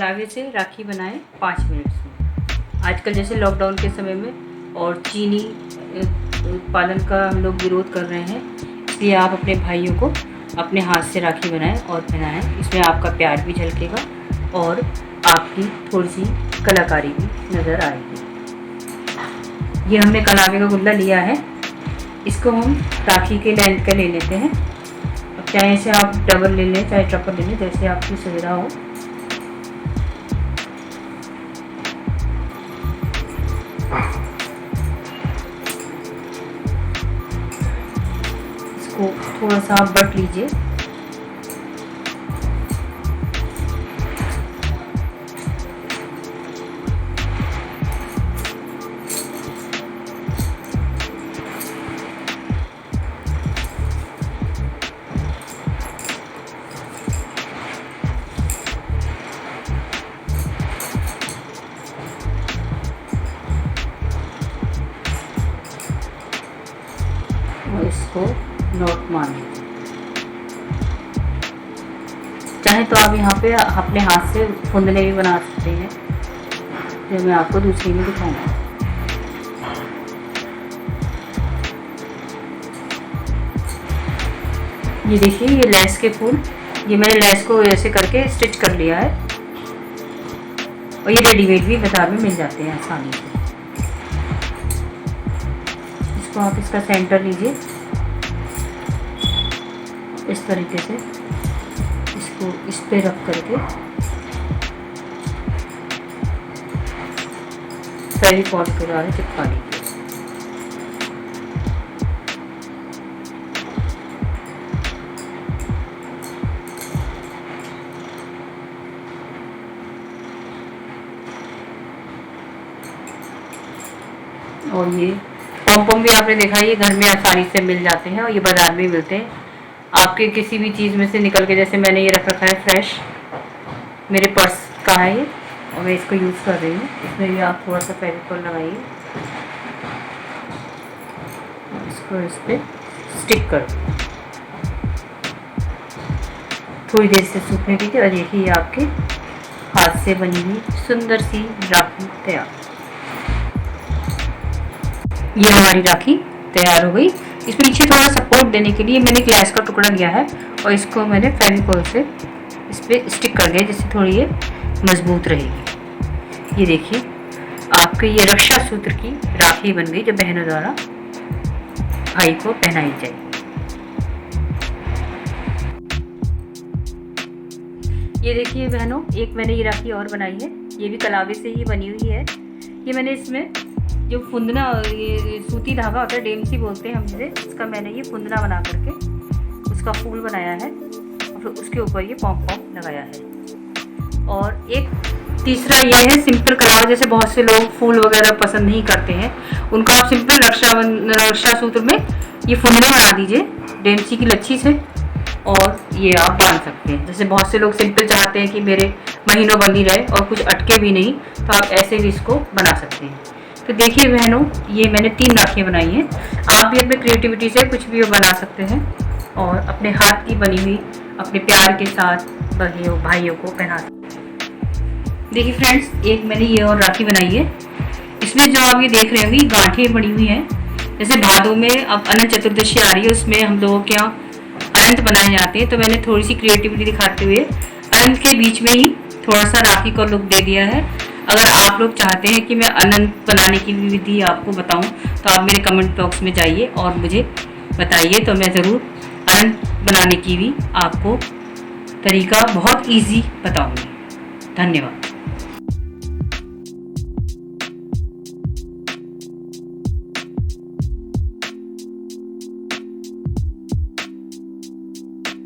कलावे से राखी बनाएं 5 मिनट में। आजकल जैसे लॉकडाउन के समय में और चीनी उत्पादन का हम लोग विरोध कर रहे हैं, इसलिए आप अपने भाइयों को अपने हाथ से राखी बनाएं और पहनाएं। इसमें आपका प्यार भी झलकेगा और आपकी थोड़ी सी कलाकारी भी नज़र आएगी। ये हमने कलावे का गुल्ला लिया है, इसको हम राखी के लेंथ का ले लेते हैं। अब चाहे इसे आप डबल ले लें चाहे ट्रिपल ले लें, जैसे आपकी सुविधा हो। इसको थोड़ा सा आप बट लीजिए। और इसको नोट मान लीजिए। चाहे तो आप यहाँ पे अपने हाथ से फुंदने भी बना सकते हैं, जो मैं आपको दूसरी में दिखाऊंगा। ये देखिए, ये लेस के फूल, ये मैंने लेस को ऐसे करके स्टिच कर लिया है और ये रेडीमेड भी बाजार में मिल जाते हैं आसानी से। इसको आप इसका सेंटर लीजिए, इस तरीके से इसको इस पे रख करके फेविकॉल के द्वारा चिपका लीजिए। और ये पॉम भी आपने देखा, ये घर में आसानी से मिल जाते हैं और ये बाजार में मिलते हैं। आपके किसी भी चीज़ में से निकल के, जैसे मैंने ये रख रखा है फ्रेश, मेरे पर्स का है ये और मैं इसको यूज़ कर रही हूँ। इसमें भी आप थोड़ा सा फेविकॉल लगाइए, इसको इस पर स्टिक कर थोड़ी देर से सूखने दीजिए। और देखिए, ये आपके हाथ से बनी हुई सुंदर सी राखी तैयार। ये हमारी राखी तैयार हो गई। इस पीछे थोड़ा सपोर्ट देने के लिए मैंने ग्लास का टुकड़ा लिया है और इसको मैंने फेविकॉल से इस पर स्टिक कर दिया, जिससे थोड़ी ये मजबूत रहेगी। ये देखिए, आपके ये रक्षा सूत्र की राखी बन गई, जो बहनों द्वारा भाई को पहनाई जाएगी। ये देखिए बहनों, एक मैंने ये राखी और बनाई है, ये भी कलावे से ही बनी हुई है। ये मैंने इसमें जो फुंदना, ये सूती धागा होता है, डेमसी बोलते हैं हम इसे, इसका मैंने ये फुंदना बना करके उसका फूल बनाया है और फिर उसके ऊपर ये पॉम लगाया है। और एक तीसरा ये है सिंपल कलावा। जैसे बहुत से लोग फूल वगैरह पसंद नहीं करते हैं, उनको आप सिंपल रक्षा सूत्र में ये फुंदने बना दीजिए डेमसी की लच्छी से, और ये आप बांध सकते हैं। जैसे बहुत से लोग सिंपल चाहते हैं कि मेरे महीनों बंदी रहे और कुछ अटके भी नहीं, तो आप ऐसे भी इसको बना सकते हैं। तो देखिए बहनों, ये मैंने 3 राखियाँ बनाई हैं। आप भी अपने क्रिएटिविटी से कुछ भी बना सकते हैं और अपने हाथ की बनी हुई अपने प्यार के साथ भाइयों को पहना सकते हैं। देखिए फ्रेंड्स, एक मैंने ये और राखी बनाई है। इसमें जो आप ये देख रहे होंगे, गांठें बनी हुई हैं। जैसे भादों में अब अनंत चतुर्दशी आ रही है, उसमें हम लोगों के यहाँ अनंत बनाए जाते हैं, तो मैंने थोड़ी सी क्रिएटिविटी दिखाते हुए अनंत के बीच में ही थोड़ा सा राखी का लुक दे दिया है। अगर आप लोग चाहते हैं कि मैं अनंत बनाने की विधि आपको बताऊं, तो आप मेरे कमेंट बॉक्स में जाइए और मुझे बताइए, तो मैं ज़रूर अनंत बनाने की भी आपको तरीका बहुत इजी बताऊंगी। धन्यवाद।